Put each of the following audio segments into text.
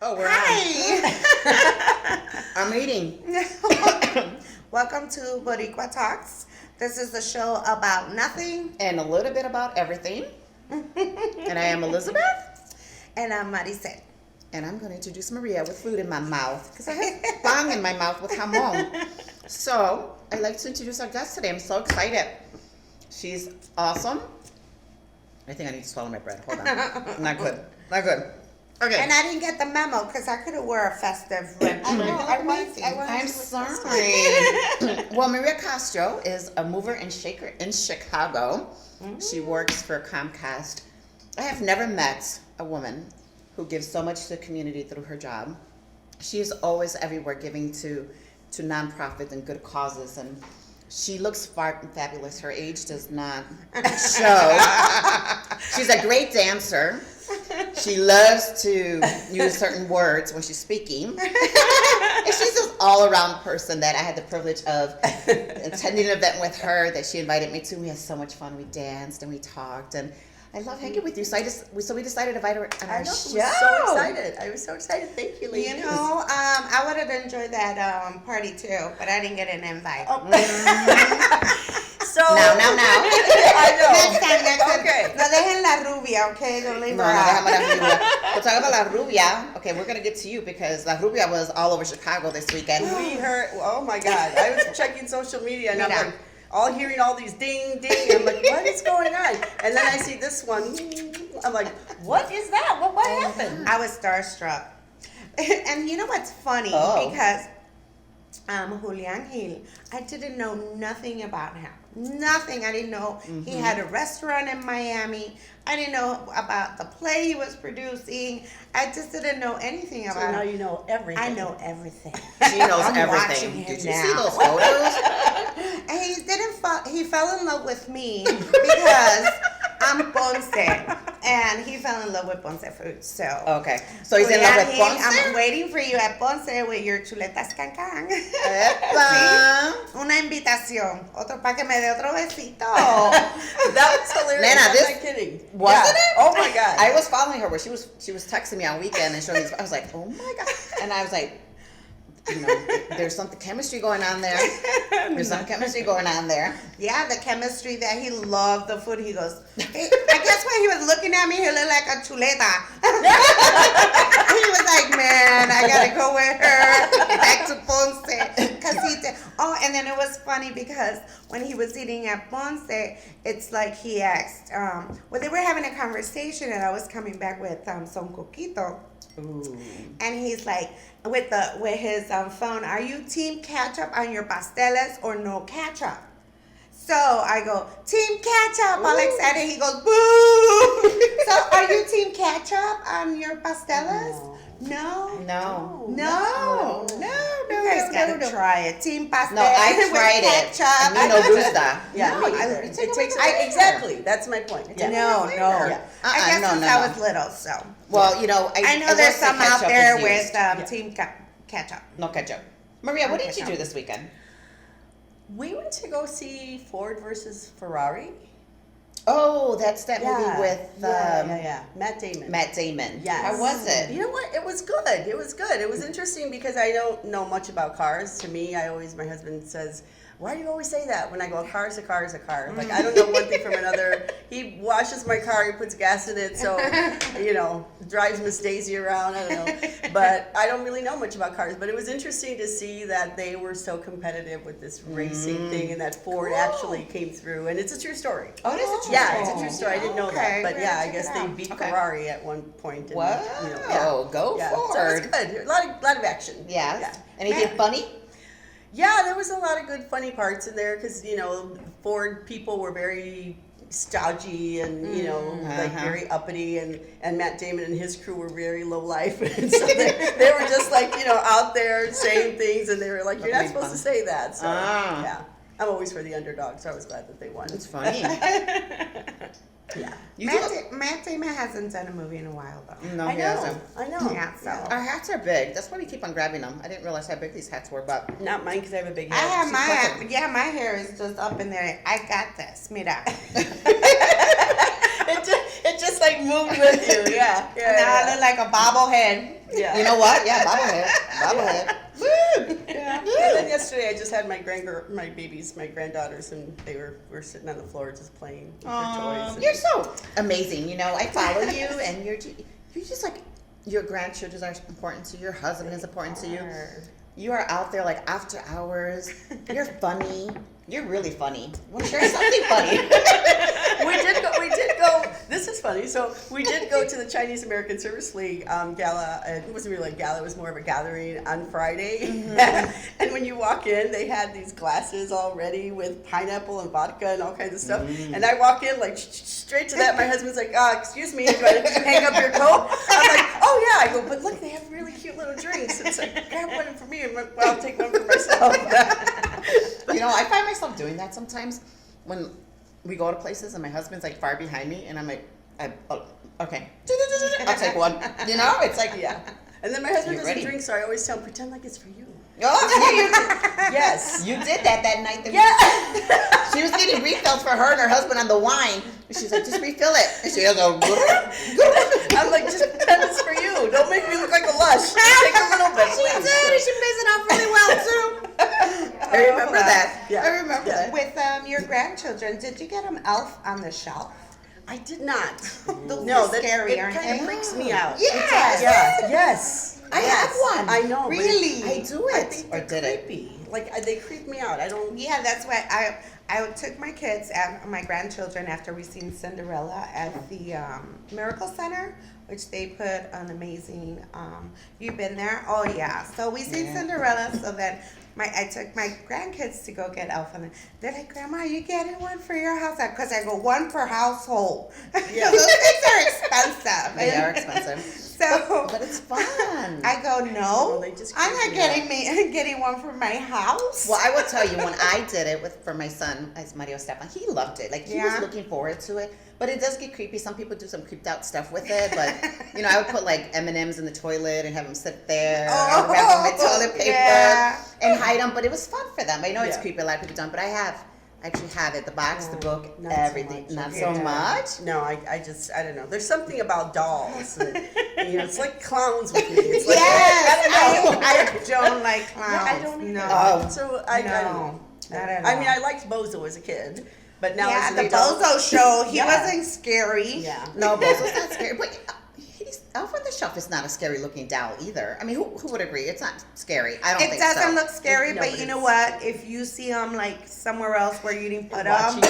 Oh, we're Hi! on. I'm eating. Welcome to BoricuaTALKS. This is a show about nothing. And a little bit about everything. And I am Elizabeth. And I'm Maricel. And I'm going to introduce Maria with food in my mouth. Because I have bang in my mouth with jamon. So, I'd like to introduce our guest today. I'm so excited. She's awesome. I think I need to swallow my bread. Hold on. Not good. Not good. Okay. And I didn't get the memo because I could have wore a festive red. I'm sorry. Well, Maria Castro is a mover and shaker in Chicago. She works for Comcast. I have never met a woman who gives so much to the community through her job. She is always everywhere giving to nonprofits and good causes, and she looks fabulous. Her age does not show. She's a great dancer. She loves to use certain words when she's speaking. And she's just all-around person that I had the privilege of attending an event with her that she invited me to. We had so much fun. We danced and we talked, and I love hanging with you. So we decided to invite her on our show. I was so excited. Thank you, ladies. You know, I would have enjoyed that party too, but I didn't get an invite. Oh. So Now. I know. Next time. Okay. No dejen la rubia, okay? Don't leave No, her déjame out. la rubia. We'll talk about La Rubia. Okay, we're going to get to you because La Rubia was all over Chicago this weekend. We heard. Oh my God! I was checking social media and I'm Mira. like, all hearing all these ding ding. I'm like, what is going on? And then I see this one. I'm like, what is that? What happened? I was starstruck. And you know what's funny? Oh. Because Julian Gil, I didn't know nothing about him. Nothing. I didn't know he had a restaurant in Miami. I didn't know about the play he was producing. I just didn't know anything So about now him. you know everything. I know everything. She knows I'm everything. watching him Did you now. see those photos? And he didn't fall. He fell in love with me because I'm Ponce, and he fell in love with Ponce food. So Okay, so he's in love with Julian, Ponce? I'm waiting for you at Ponce with your chuletas cancan. Epa. Una invitación, otro para que me dé otro besito. That was hilarious. Nana, I'm this- not kidding. Wasn't it? Oh my God. I was following her where she was texting me on weekend and showing these. I was like, oh my God. And I was like, you know, there's something chemistry going on there. There's some chemistry going on there. Yeah, the chemistry that he loved the food. He goes, hey, I guess when he was looking at me, he looked like a chuleta. He was like, man, I gotta go with her back to Ponce. Cause he did. Oh, and then it was funny because when he was eating at Ponce, it's like he asked, well, they were having a conversation and I was coming back with some coquito. Ooh. And he's like, with his phone, are you team ketchup on your pasteles or no ketchup? So I go, team ketchup, all excited. He goes, boo. So are you team ketchup on your pasteles? No. No. No. You guys gotta try it. Team pastel. No, I with tried it. ketchup. And me no gusta. Yeah, No, me either. it It takes away the exactly. That's my point. Yeah. No. Yeah. I guess no, since no, I no. was little, so. Well, you know, I know I there's will say some out ketchup there is with used. team ketchup. No ketchup. Maria, what No did you ketchup. do this weekend? We went to go see Ford versus Ferrari. Oh, that's that movie with Matt Damon. Matt Damon. Yes. How was it? You know what? It was good. It was good. It was interesting because I don't know much about cars. To me, my husband says, why do you always say that? When I go, a car is a car is a car. Like, I don't know one thing from another. He washes my car, he puts gas in it, so, you know, drives Miss Daisy around, I don't know. But I don't really know much about cars. But it was interesting to see that they were so competitive with this racing thing and that Ford actually came through. And it's a true story. Oh, it is a true Yeah, story. it's a true story. I didn't know Okay, that. But we're yeah, gonna I check guess it they out. beat Okay. Ferrari at one point. And, Wow. you know, Go yeah. Ford. So it was good. A lot of action. Yes. Yeah. Anything funny? Yeah, there was a lot of good funny parts in there because, you know, Ford people were very stodgy and, you know, like very uppity, and Matt Damon and his crew were very low life. And so they were just like, you know, out there saying things, and they were like, you're not supposed to say that. So, yeah. I'm always for the underdog, so I was glad that they won. It's funny. Yeah. Matt Damon hasn't done a movie in a while, though. No, I he know. hasn't. I know. Yeah, so. Our hats are big. That's why we keep on grabbing them. I didn't realize how big these hats were, but Not mine because I have a big I head. have She's my perfect. my hair is just up in there. I got this. Mira. It just like moved with you. Yeah. Now I look like a bobblehead. Yeah. You know what? Yeah, bobblehead. Yeah. And then yesterday I just had my my granddaughters, and were sitting on the floor just playing with their toys. And You're so amazing. You know, I follow you, and you're just like, your grandchildren are important to you. Your husband is important to you. You are out there like after hours. You're funny. You're really funny. Want to share something funny? We did go. This is funny. So we did go to the Chinese American Service League gala. And it wasn't really a gala. It was more of a gathering on Friday. Mm-hmm. And when you walk in, they had these glasses all ready with pineapple and vodka and all kinds of stuff. And I walk in like straight to that. My husband's like, excuse me, do I hang up your coat? I'm like, oh yeah. I go, but look, they have really cute little drinks. It's like, grab one for me, and I'll take one for myself. You know, I find myself doing that sometimes when we go to places and my husband's like far behind me, and I'm like, okay, I'll take one. You know, it's like, Yeah. And then my husband You're doesn't ready. drink, so I always tell him, pretend like it's for you. oh, you Yes. did that night. That Yeah. she was getting refills for her and her husband on the wine. And she's like, just refill it. And she goes, I'm like, just pretend it's for you. Don't make me look like a lush. Take a little bit, She please. did, and she plays it off really well too. I remember that. Yeah. I remember that. With your grandchildren, did you get them Elf on the Shelf? I did not. Those No, are that scary, aren't kind they? of freaks me out. Yes. Yeah. Yes. I have one. I know. but Really? I do it. I think Or they're did it? creepy. Like they creep me out. I don't. Yeah, that's why I took my kids, my grandchildren, after we seen Cinderella at the Miracle Center, which they put an amazing. You've been there? Oh yeah. So we seen Cinderella. So then I took my grandkids to go get Elf, and they're like, "Grandma, you getting one for your house?" Because I go, one per household. Yeah. Those things are expensive. They are expensive. So But it's fun. I go, no, Well, they just I'm creep not me out. getting one for my house. Well, I will tell you, when I did it for my son, as Mario Stefan, he loved it. Like, he was Yeah. looking forward to it. But it does get creepy. Some people do some creeped out stuff with it. But, you know, I would put, like, M&Ms in the toilet and have them sit there. I would wrap them with toilet paper Yeah. and hide them. But it was fun for them. I know it's Yeah. creepy. A lot of people don't. But I actually have it. The box, the book, Not so everything. much. Not Yeah. so much. No, I don't know. There's something about dolls. And, you know, it's like clowns with me. It's like, I don't like clowns. Yeah, I don't either. No. Oh. So I don't know. Not at I all. mean, I liked Bozo as a kid, but now Yeah, as the an adult, Bozo show, he Yeah. wasn't scary. Yeah. No, Bozo's not scary. But Elf on the Shelf is not a scary looking doll either. I mean, who would agree? It's not scary. I don't It think so. doesn't look scary, No, but but you know it's- what? If you see him like somewhere else where you didn't put him, Watching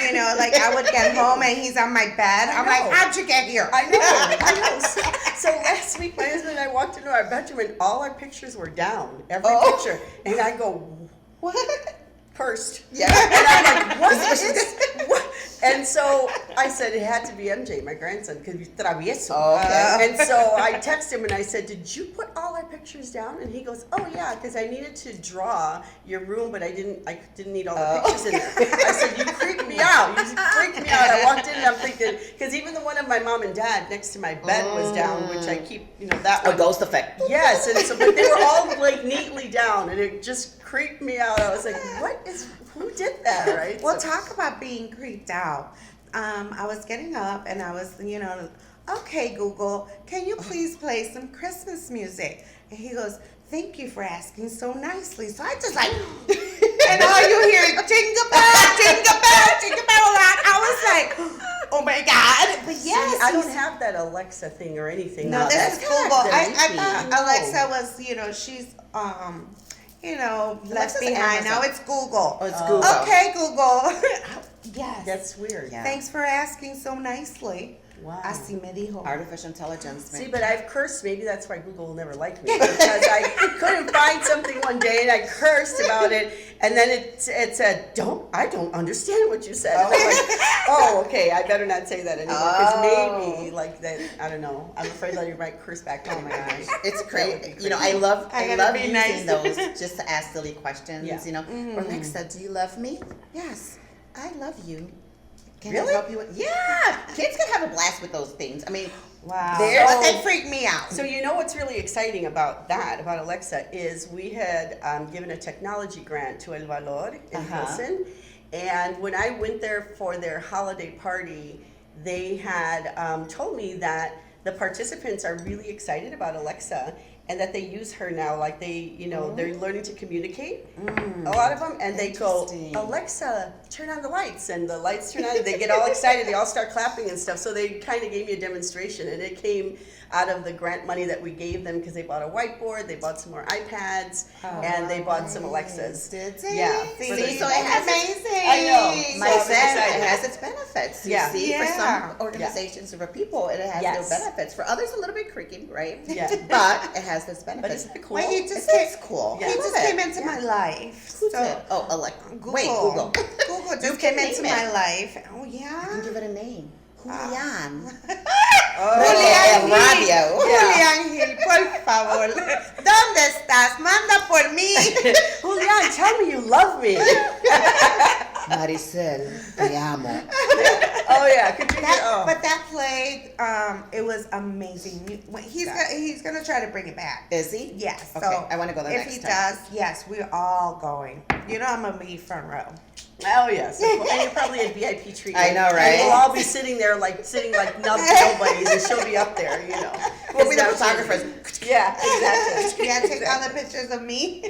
you know, like I would get home and he's on my bed. I'm like, know. how'd you get here? I know. So last week, my husband and I walked into our bedroom, and all our pictures were down. Every Oh. picture, and I go, What? cursed. Yeah. And I'm like, what is this? What? And so I said it had to be MJ, my grandson, because he's travieso. Oh, okay. And so I texted him and I said, did you put all our pictures down? And he goes, oh yeah, because I needed to draw your room, but I didn't need all the pictures in there. I said, you creeped me out. You freaked me out. I walked in and I'm thinking, because even the one of my mom and dad next to my bed was down, which I keep, that A one. ghost effect. Yes, and so, but they were all like neatly down, and it just creeped me out. I was like, who did that, right? Well, So- talk about being creeped out. I was getting up and I was, okay, Google, can you please play some Christmas music? And he goes, thank you for asking so nicely. So I just like, and all you hear is jingle bell, jingle bell, jingle bell. I was like, oh my God. But yes, See, I don't have that Alexa thing or anything. no, now. this That's is kinda Google. I creepy. thought No. Alexa was, she's, left Alexa's behind. Now Amazon. it's Google. Oh, it's Oh. Google. Okay, Google. Yes. That's weird. Yeah. Thanks for asking so nicely. Wow. Así me dijo. Artificial intelligence. See, but I've cursed. Maybe that's why Google will never like me, because I couldn't find something one day and I cursed about it, and then it said, I don't understand what you said. And I'm like, oh, okay, I better not say that anymore, because maybe like that. I don't know. I'm afraid that you might curse back. Oh my gosh, It's That would crazy. be You know, crazy. I love gotta be using nice. those just to ask silly questions. Yeah. You know, or Alexa, do you love me? Yes, I love you. Can Really? I help you with? Yeah, kids can have a blast with those things. I mean, Wow. There's- But that freaked me out. So you know what's really exciting about Alexa, is we had given a technology grant to El Valor in Wilson, and when I went there for their holiday party, they had told me that the participants are really excited about Alexa and that they use her now. Like they're learning to communicate, a lot of them, and they go, Alexa, turn on the lights, and the lights turn on, and they get all excited. They all start clapping and stuff. So they kind of gave me a demonstration, and it came out of the grant money that we gave them because they bought a whiteboard, they bought some more iPads, and they bought some Alexas. Did they? Yeah. So it has amazing. I know. My So friend, excited. it has its benefits. You Yeah. see, for some organizations or for people, it has Yes. no benefits. For others, a little bit creaky, right? Yeah. But it has its But benefits. isn't it cool? Well, he It just is cool. Yeah. He I just love came it. into my life. Who So did? Oh, Alexa. Google. Wait, Google. Google You just can came into name my it. life. Oh You yeah. can give it a name. Julian. Oh. Julian Radio. Julián Gil, por favor. ¿Dónde estás? Manda por mí. Julian, tell me you love me. Maricel, te amo. Oh yeah, could you? But that play, it was amazing. He's gonna try to bring it back. Is he? Yes. Okay, So I want to go there if next he time. does, yes, we're all going. You know, I'm gonna be front row. Oh yes, and you're probably a VIP treatment. I know, right? And we'll all be sitting like nobodies, and she'll be up there, you know. We'll be the It's not- photographers. Yeah, exactly. Yeah, take all the pictures of me.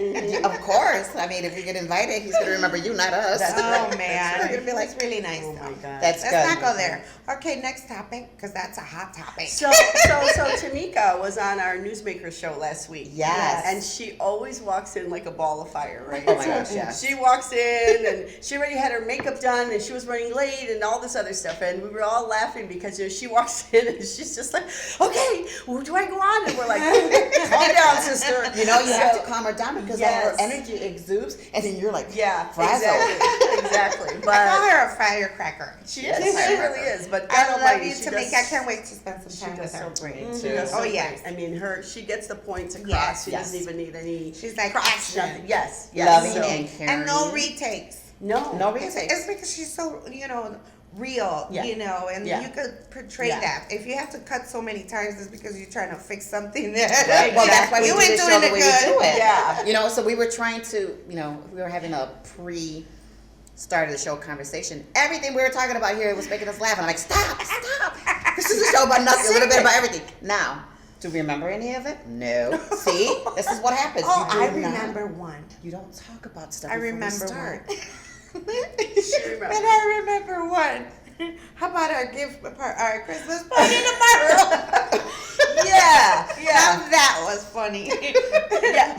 Of course. I mean, if you get invited, he's going to remember you, not us. Oh man, You're gonna be like, it's really nice. Oh my though. God. That's Let's good. not go there. Okay, next topic, because that's a hot topic. So Tamika was on our Newsmaker show last week. Yes. And she always walks in like a ball of fire, right? Oh my gosh, yes. She walks in and she already had her makeup done and she was running late and all this other stuff. And we were all laughing because she walks in and she's just like, okay, well, do I go on? And we're like, calm down, sister. You know, you have to calm her down because all Yes. her energy exudes, and then you're like, Yeah, frazzled. exactly. I call But her a firecracker. she is. She really is. But I God love almighty, you, she Tamika. does- I can't wait to spend She some time does with her. so great. Me She too. does so Oh, great. yes. I mean, she gets the points across. Yes, She doesn't even need any. She's like props, action. nothing. Yes, yes. Loving So- and caring. And no retakes. No, No It's retakes. because she's so, real, Yeah. and Yeah. you could portray Yeah. that. If you have to cut so many times, it's because you're trying to fix something there. Right. Well, that's why we you do ain't this show doing the it way good. we do it. Yeah. You know, so we were trying to, we were having a start of the show conversation. Everything we were talking about here was making us laugh. And I'm like, stop. This is a show about nothing, a little bit about everything. Now, do we remember any of it? No. See? This is what happens. Oh, You I do not- remember one. You don't talk about stuff I before we remember start. one. She remembers. But I remember one. How about our Christmas party tomorrow? Yeah, Now that was funny. yeah.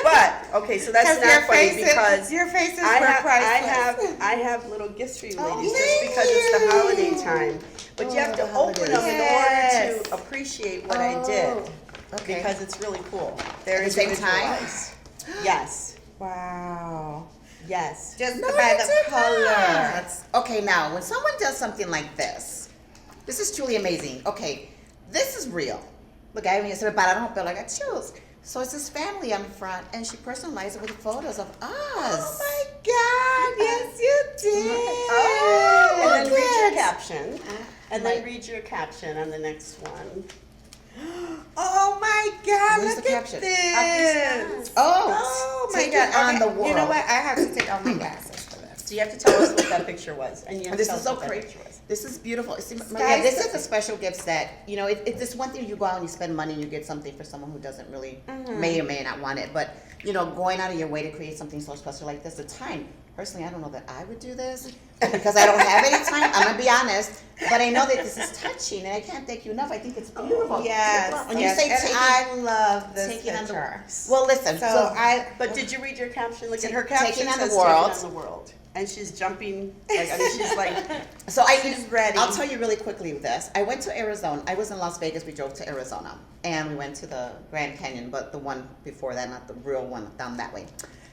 But okay, so that's not funny because your faces I were have priceless. I have little gifts for you Oh, ladies just thank because it's the holiday you. time. But you have to the open them in holidays. order to appreciate what I did Okay. because it's really cool. They're At the same time? individualized. Yes. Wow. Yes. Just No, by you the did color. not. Okay, now, when someone does something like this is truly amazing. Okay, this is real. Look, I mean, but I don't feel like I choose. So it's this family on the front, and she personalized it with photos of us. Oh my God! Yes, you did. Oh, and then read your Look. caption. And then read your caption on the next one. Oh my God! Where's look the at caption? this. Oh, my take God! it on Okay, the world. You know what? I have to take off my glasses for this. So you have to tell us what that picture was. And you have to This tell is us so what that crazy. picture was. This is beautiful. See, Guys, this is the special gifts that, it's this one thing you go out and you spend money and you get something for someone who doesn't really, may or may not want it. But, going out of your way to create something so special like this, the time. Personally, I don't know that I would do this because I don't have any time. I'm going to be honest. But I know that this is touching and I can't thank you enough. I think it's beautiful. Yes, When yes, you say and taking, I love this taking on the picture. well, listen. So But did you read your caption? Look at Taking her caption. on the says world. Taking on the world. And she's jumping. She's like, So She's ready. I'll tell you really quickly with this. I went to Arizona. I was in Las Vegas. We drove to Arizona, and we went to the Grand Canyon, but the one before that, not the real one down that way.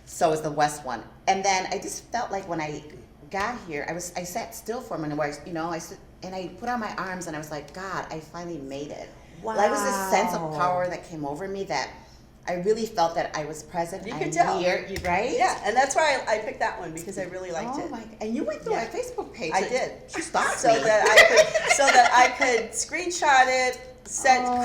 So it's the west one. And then I just felt like when I got here, I sat still for a minute. Where I put out my arms, and I was like, God, I finally made it. Wow. Like, it was this sense of power that came over me that I really felt that I was present. You I'm could tell. here, right? yeah. And that's why I picked that one because I really liked Oh it. my! And you went through Yeah. our Facebook page. I did. She stalked So me. that I could screenshot it,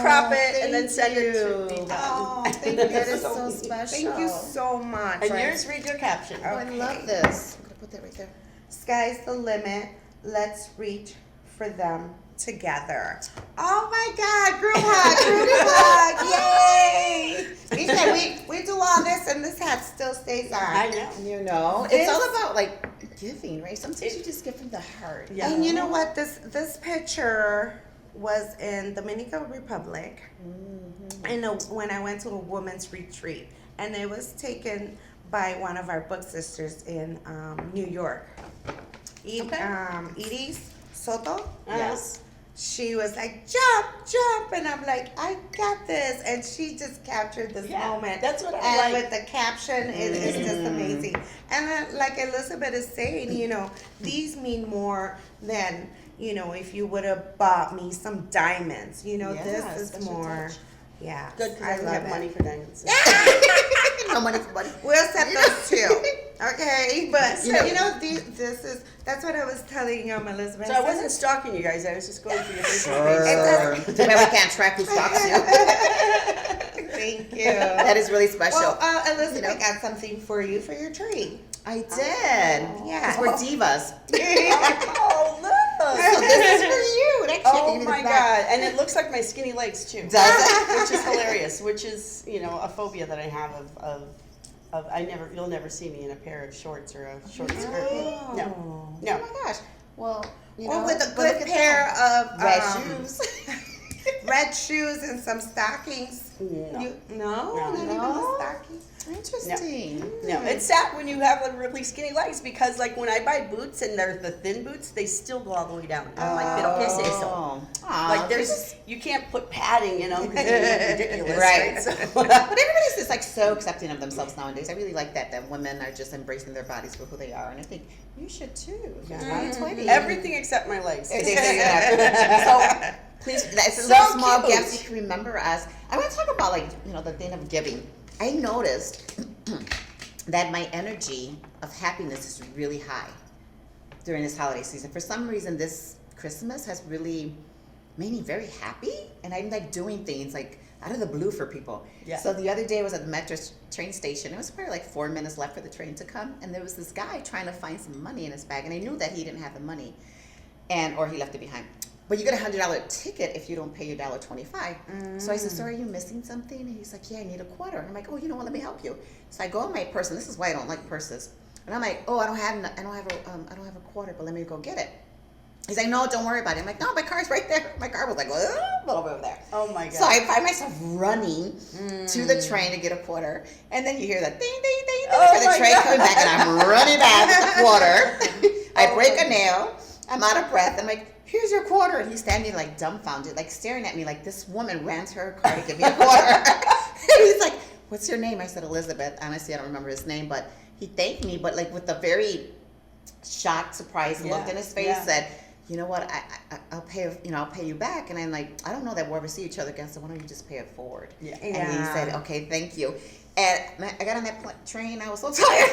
crop it, and then send it to be done. Oh, thank you. That is so special. Thank you so much. And yours, read your caption. Oh, I love this. I'm gonna put that right there. Sky's the limit. Let's reach for them together. Oh my God, group hug, yay! We said we do all this and this hat still stays on. I know. You know, it's all about like giving, right? Sometimes you just give from the heart. Yeah. And you know what? This picture was in Dominican Republic, and when I went to a women's retreat, and it was taken by one of our book sisters in New York, Edie Soto. Yes. She was like, jump, and I'm like, I got this, and she just captured this moment. That's what I and like. with the caption, it's just amazing. And then, like Elizabeth is saying, you know, these mean more than, you know, if you would have bought me some diamonds. You know, this is special more. touch. Yeah, Good, because I don't have money for diamonds. No money for money. We'll set those two, okay? But you know, that's what I was telling Elizabeth. So I wasn't stalking you guys. I was just going through your Facebook Sure. page. Too bad we can't track who stalks you. Thank you. That is really special. Well, Elizabeth got something for you for your tree. I did. Yeah. Because we're divas. Oh, look. So this is for you. That Oh chicken my is back. God! And it looks like my skinny legs too. Does it? Which is hilarious. Which is, you know, a phobia that I have of you'll never see me in a pair of shorts or a short skirt. No. Oh my gosh. Well, you Or know, with a but good look at pair that. of Red shoes. red shoes and some stockings. No. Not even No. a stocking. Interesting. No, it's sad when you have really skinny legs because, like, when I buy boots and they're the thin boots, they still go all the way down. I'm like, pero qué es eso? Aw, Like, you can't put padding, you know, because it's ridiculous, Right. right? So, but everybody's just like so accepting of themselves nowadays. I really like that women are just embracing their bodies for who they are, and I think you should too. You're 20. everything except my legs. So please, that's So little small cute. gifts. You can remember us. I want to talk about, like, you know, the thing of giving. I noticed that my energy of happiness is really high during this holiday season. For some reason, this Christmas has really made me very happy, and I'm like doing things like out of the blue for people. Yeah. So the other day I was at the metro train station. It was probably like 4 minutes left for the train to come, and there was this guy trying to find some money in his bag, and I knew that he didn't have the money, or he left it behind. But you get $100 ticket if you don't pay your $1.25. So I said, "So are you missing something?" And he's like, "Yeah, I need a quarter." And I'm like, "Oh, you know what? Let me help you." So I go in my purse, and this is why I don't like purses. And I'm like, "Oh, I don't have a quarter, but let me go get it." He's like, "No, don't worry about it." I'm like, "No, my car's right there." My car was like, a little bit over there. Oh my God. So I find myself running to the train to get a quarter, and then you hear that ding, ding, ding, ding, Oh for my the train God. coming back, and I'm running back with the quarter. I break a nail. I'm out of breath. I'm like, "Here's your quarter." And he's standing like dumbfounded, like staring at me like this woman ran to her car to give me a quarter. And he's like, "What's your name?" I said, "Elizabeth." Honestly, I don't remember his name, but he thanked me, but like with a very shocked, surprised look in his face, said, "You know what? I'll pay. I'll pay you back." And I'm like, "I don't know that we'll ever see each other again, so why don't you just pay it forward?" Yeah. And he said, "Okay, thank you." And I got on that train. I was so tired.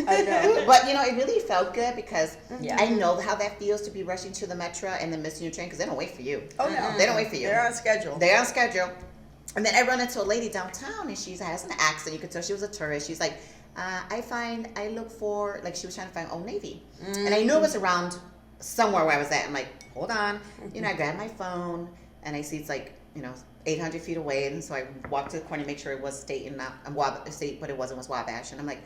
I know. But it really felt good because Yeah. I know how that feels to be rushing to the metro and then missing your train because they don't wait for you. Oh, no. They don't wait for you. They're on schedule. They're on schedule. And then I run into a lady downtown, and she has an accent. You could tell she was a tourist. She's like, I look for, like, she was trying to find Old Navy. And I knew it was around somewhere where I was at. I'm like, hold on. I grabbed my phone, and I see it's like, 800 feet away. And so I walked to the corner to make sure it was state and not state, but it wasn't, was Wabash. And I'm like,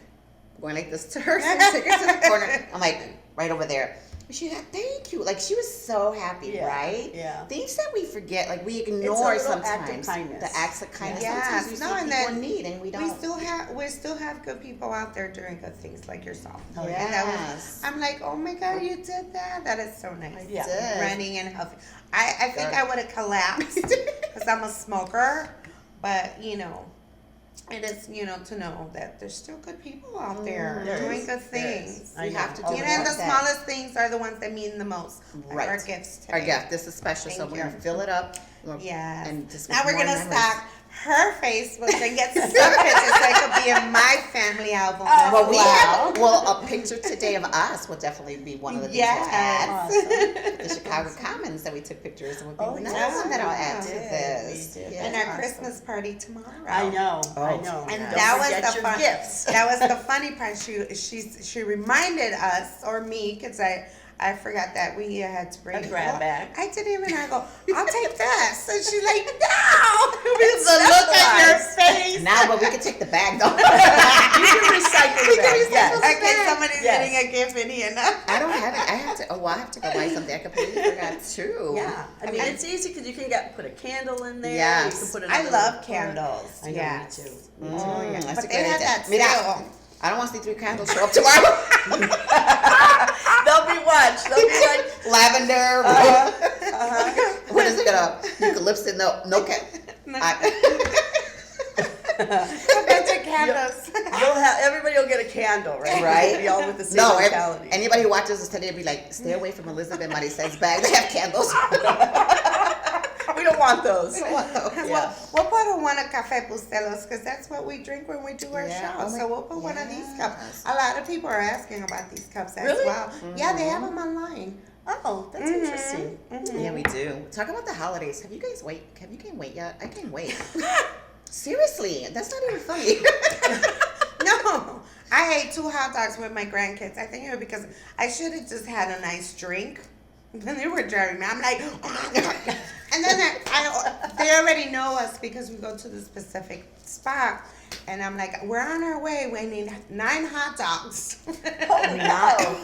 going like this to her. So I take her to the corner. I'm like, right over there. And she said, "Thank you." Like, she was so happy, right? Yeah. Things that we forget, like we It's a ignore little sometimes. act of kindness. The acts of kindness. Yes. Sometimes we No, see and people then in need, and we don't. We still have good people out there doing good things like yourself. Oh, And that yes. I'm like, oh my God, you did that. That is so nice. Yeah. did. Running and huffing. I think I would have collapsed because I'm a smoker, but it is to know that there's still good people out there There doing is. good There things. is. I We know. have to do Oh, it. And the that. smallest things are the ones that mean the most. Like Right. our gifts today. Our gift. This is special, so Thank we're you. gonna fill it up. Yes. And just Now with we're more gonna memories. stock her Facebook and get some pictures so it could be in my family album. Well, we Wow. have a picture today of us will definitely be one of the things we'll add. Awesome. The Chicago Commons that we took pictures and Oh, will be another yeah. one that I'll add We to did. this. We did. Yeah. And our Awesome. Christmas party tomorrow. I know. I Oh. know. And Don't that was forget the your fun. gifts. That was the funny part. She reminded us or me because I I forgot that we had to bring A grab bag. I didn't even. I go, I'll take this. And she's like, no. It's The look on your face. Now, but we can take the bag though. You can recycle the bag. Yes. Okay, somebody's Yes. getting a gift in here now. I don't have it. I have to. Oh, well, I have to go buy something. I completely forgot too. Yeah, I mean it's easy because you can put a candle in there. Yes. You can put I another love one. candles. I know, Yes. me too. Oh, yeah. That's But a they great had idea. that Mira, sale. I don't want to see 3 candles show up tomorrow. They'll be watched. They'll be like, Lavender. What is it? Eucalyptus? No. A bunch of candles. everybody will get a candle, right? Right? Be all with the same No, mentality. anybody who watches this today will be like, stay away from Elizabeth Maricel's bag. They have candles. We don't want those. Well, we'll put one of Café Bustelos because that's what we drink when we do our Yeah. show. Oh my- So we'll put one of these cups. yes. A lot of people are asking about these cups as Really? well. Yeah, they have them online. Oh, that's interesting. Yeah, we do. Talk about the holidays. Have you gained weight yet? I gained weight. Seriously, that's not even funny. No, I ate 2 hot dogs with my grandkids. I think it was because I should have just had a nice drink. Then they were driving me. I'm like, and then they already know us because we go to the specific spot. And I'm like, we're on our way. We need 9 hot dogs. Oh no.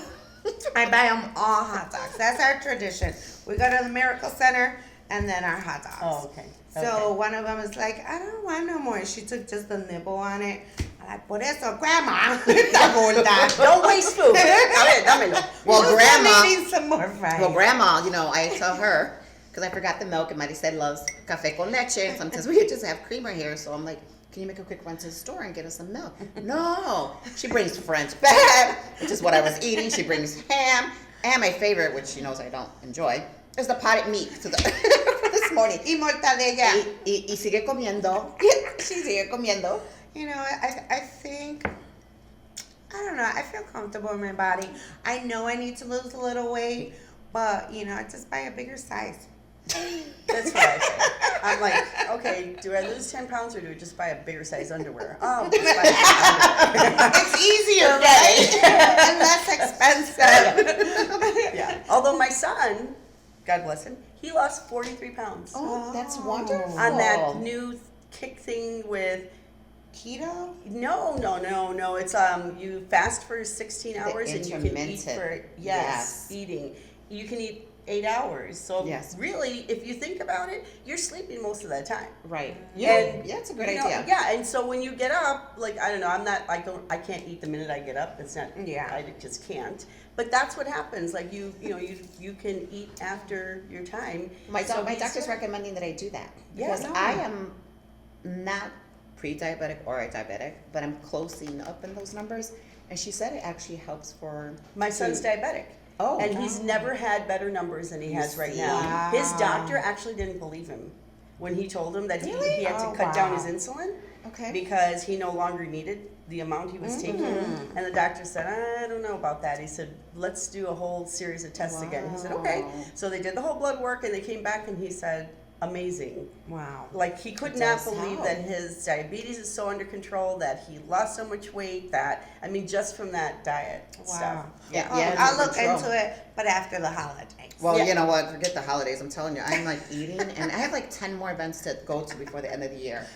I buy them all hot dogs. That's our tradition. We go to the Miracle Center and then our hot dogs. Oh, okay. So one of them is like, I don't want no more. She took just a nibble on it. I'm like, por eso, grandma. Don't waste food. Dámelo. Well, grandma. needs some more fries. Well, grandma, I tell her, because I forgot the milk, and Maricel loves café con leche. Sometimes we just have creamer here, so I'm like, can you make a quick run to the store and get us some milk? No. She brings French bread, which is what I was eating. She brings ham, and my favorite, which she knows I don't enjoy, is the potted meat for this morning. Y mortadella. Y sigue comiendo. She sigue comiendo. I think, I don't know, I feel comfortable in my body. I know I need to lose a little weight, but, I just buy a bigger size. That's what I say. I'm like, okay, do I lose 10 pounds or do I just buy a bigger size underwear? Oh, just buy a bigger underwear. It's easier, right? And less expensive. Yeah. Although my son, God bless him, he lost 43 pounds Oh, that's wonderful. on that new kick thing with Keto? no. It's you fast for 16 hours and you can eat intermittent. for Yes. eating. You can eat 8 hours. So Yes. really, if you think about it, you're sleeping most of that time. Right. And, Yeah, it's a good You know, idea. yeah, and so when you get up, like I don't know, I can't eat the minute I get up. It's not. Yeah. I just can't. But that's what happens. Like you can eat after your time. My So he's doctor's good. recommending that I do that Yeah, because no. I am not pre-diabetic or diabetic, but I'm closing up in those numbers. And she said it actually helps for My son's diabetic. Oh, And he's never had better numbers than he has right now. Wow. His doctor actually didn't believe him when he told him that Really? he had to Oh, cut down wow. his insulin okay. because he no longer needed the amount he was taking. And the doctor said, I don't know about that. He said, let's do a whole series of tests again. He said, okay. Wow. So they did the whole blood work and they came back and he said, amazing. Wow. Like he could It not does believe help. that his diabetes is so under control, that he lost so much weight, just from that diet stuff. Wow. Yeah, Oh, yeah, I'll under look control. into it, but after the holidays. Well, Yeah. you know what? Forget the holidays. I'm telling you, I'm like eating, and I have like 10 more events to go to before the end of the year.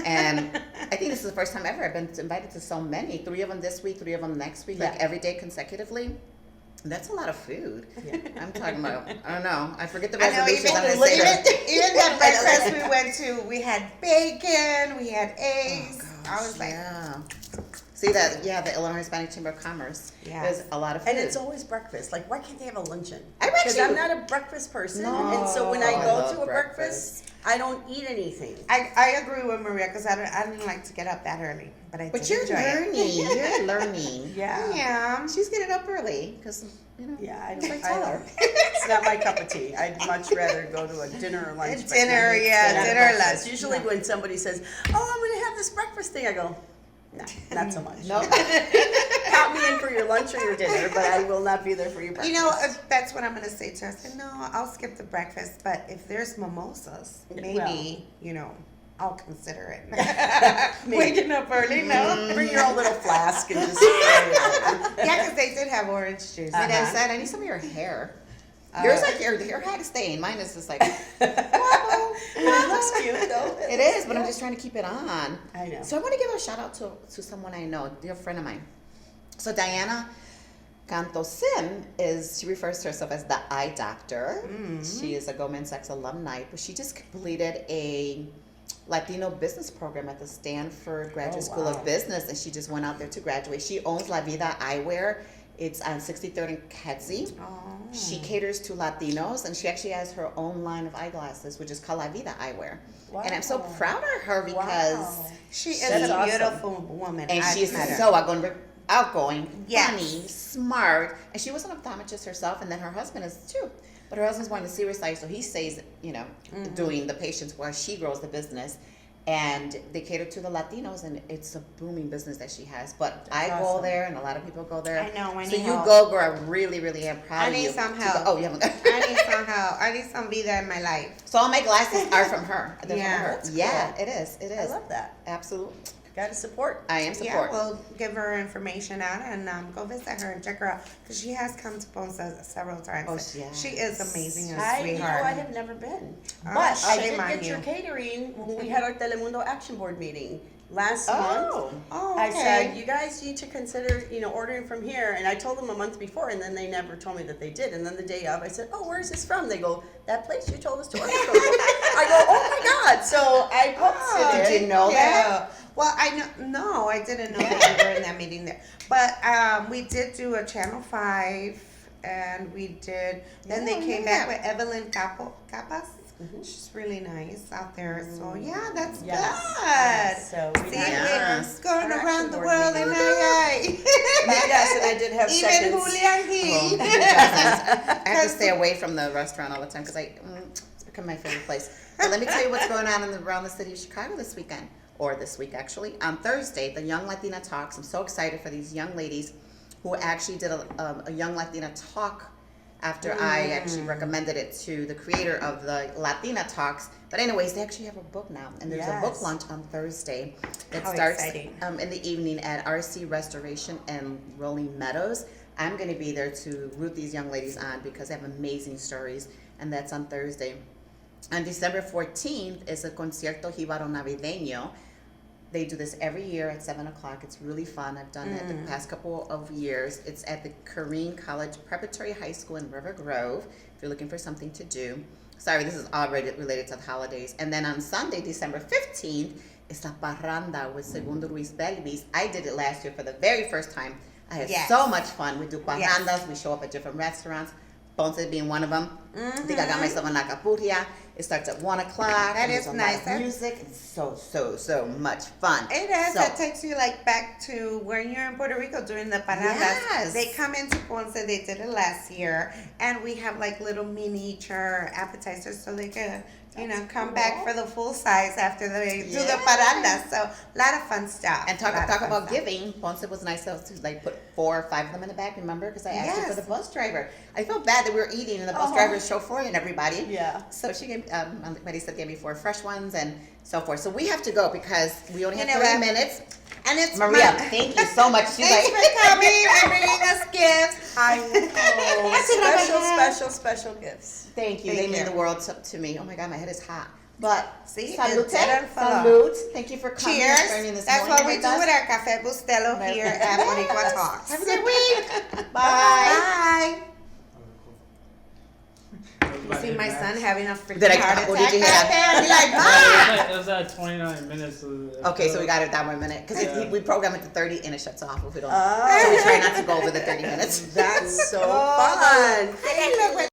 And I think this is the first time ever I've been invited to so many. 3 of them this week, 3 of them next week, like Yeah. every day consecutively. That's a lot of food. Yeah. I'm talking about, I don't know. I forget the I know, resolutions. I'm even gonna say that. the breakfast we went to, we had bacon, we had eggs. I was like, Yeah. See that? Yeah, the Illinois Hispanic Chamber of Commerce. Yeah. There's a lot of food. And it's always breakfast. Like, why can't they have a luncheon? I bet Because you- I'm not a breakfast person. No. And so when I I go love to a breakfast, I don't eat anything. I agree with Maria because I didn't like to get up that early, but I But did you're enjoy it. learning. You're learning. Yeah. Yeah. She's getting up early because, Yeah, I Just don't. like tell her. It's not my cup of tea. I'd much rather go to a dinner or lunch. but Dinner, not- yeah, not a dinner, breakfast. lunch. Usually No. when somebody says, "Oh, I'm going to have this breakfast thing," I go, "No, not so much. No. Count me in for your lunch or your dinner, but I will not be there for your breakfast." That's what I'm going to say to her. I said, no, I'll skip the breakfast, but if there's mimosas, maybe, I'll consider it. Waking up early, no. Bring your own little flask and just. Yeah, Yeah, because they did have orange juice. My dad said, I need some of your hair. Yours like your hair had a stain. Mine is just like, It looks cute though. it is, but I'm just trying to keep it on. I know. So I want to give a shout out to someone I know, a dear friend of mine. So Diana Cantosim she refers to herself as the eye doctor. Mm-hmm. She is a Goldman Sachs alumni, but she just completed a Latino business program at the Stanford Graduate School of Business, and she just went out there to graduate. She owns La Vida Eyewear. It's on 63rd and Kedzie. Oh. She caters to Latinos, and she actually has her own line of eyeglasses, which is called La Vida Eyewear. Wow. And I'm so proud of her because She is That's a awesome. beautiful woman. and I've she's met her. so outgoing, Yes. funny, smart, and she was an optometrist herself, and then her husband is too. But her husband's more on the serious side, so he stays, doing the patients while she grows the business. And they cater to the Latinos, and it's a booming business that she has. But I go awesome. there, and a lot of people go there. I know, I So need you help. go, girl. I really, really am proud I of you. need some to help. go- Oh, you haven't. I need some help. I need some vida in my life. So all my glasses are from her. They're Yeah. from her. That's Yeah, cool. it is. It I is. love that. Absolutely. Gotta support. I am support. Yeah, we'll give her information out and go visit her and check her out because she has come to Ponce several times. Oh, yes. She is amazing and I sweetheart. have never been. Oh, But I shame did on get you. your catering when we had our Telemundo Action Board meeting last Oh. month. Oh, I okay. said, you guys need to consider, ordering from here. And I told them a month before, and then they never told me that they did. And then the day of, I said, oh, where's this from? They go, that place you told us to order from. I go, oh my God. So I posted it. Did you know that? Yeah. Well, I know. No, I didn't know that we were in that meeting there. But we did do a Channel 5, and we did. Then Yeah, they I came knew back that. with Evelyn Capas. She's really nice out there. So yeah, that's Yes. good. So we See, had Yes. we're going our around action the board world meeting. and I. Yes, and I did have Even seconds. Julian Hill. I have to stay away from the restaurant all the time because it's become my favorite place. But let me tell you what's going on around the city of Chicago this weekend, or this week actually. On Thursday, the Young Latina Talks. I'm so excited for these young ladies who actually did a Young Latina Talk after I actually recommended it to the creator of the Latina Talks. But anyways, they actually have a book now, and there's a book Yes. launch on Thursday that How starts exciting. in the evening at RC Restoration and Rolling Meadows. I'm going to be there to root these young ladies on because they have amazing stories, and that's on Thursday. On December 14th is a Concierto Jíbaro Navideño. They do this every year at 7 o'clock. It's really fun. I've done it the past couple of years. It's at the Corrine College Preparatory High School in River Grove, if you're looking for something to do. Sorry, this is already related to the holidays. And then on Sunday, December 15th, is La Parranda with Segundo Ruiz Belvis. I did it last year for the very first time. I had Yes. so much fun. We do parrandas. Yes. We show up at different restaurants. Ponce being one of them. I think I got myself an acapulco. It starts at 1 o'clock. That and is there's a lot of nice. music. It's so much fun. It is. So, That takes you like back to when you're in Puerto Rico doing the parrandas. Yes. They come into Ponce. They did it last year, and we have like little miniature appetizers, so they can come back for the full size after they do the parandas. So a lot of fun stuff. and talk Lot of fun about stuff. giving. Ponce was nice to like put 4 or 5 of them in the back. Remember, because I asked you for Yes. the bus driver. I felt bad that we were eating and the bus driver was chauffeuring everybody. Yeah. So she gave Marisa gave me 4 fresh ones and so forth. So we have to go because we only have You know 30 what? minutes. And it's Maria, my- thank you so much. She's Thanks like, for coming and bringing us gifts. I know. Special gifts. thank you. Thank They mean you. the world to me. Oh my God, my head is hot. But See, salute, it's better for salute. Thank you for coming and Cheers. joining this That's morning what we with do us. with our Café Bustelo here at Boricua Talks. Have a good week. Bye. Bye. You see my son having a freaking Did I- heart what attack did you back have? there. Be like, ah! It was at 29 minutes. Okay, so we got it down 1 minute because Yeah. we program it to 30 and it shuts off if we don't. Oh. So we try not to go over the 30 minutes. That's so fun. Hey, look what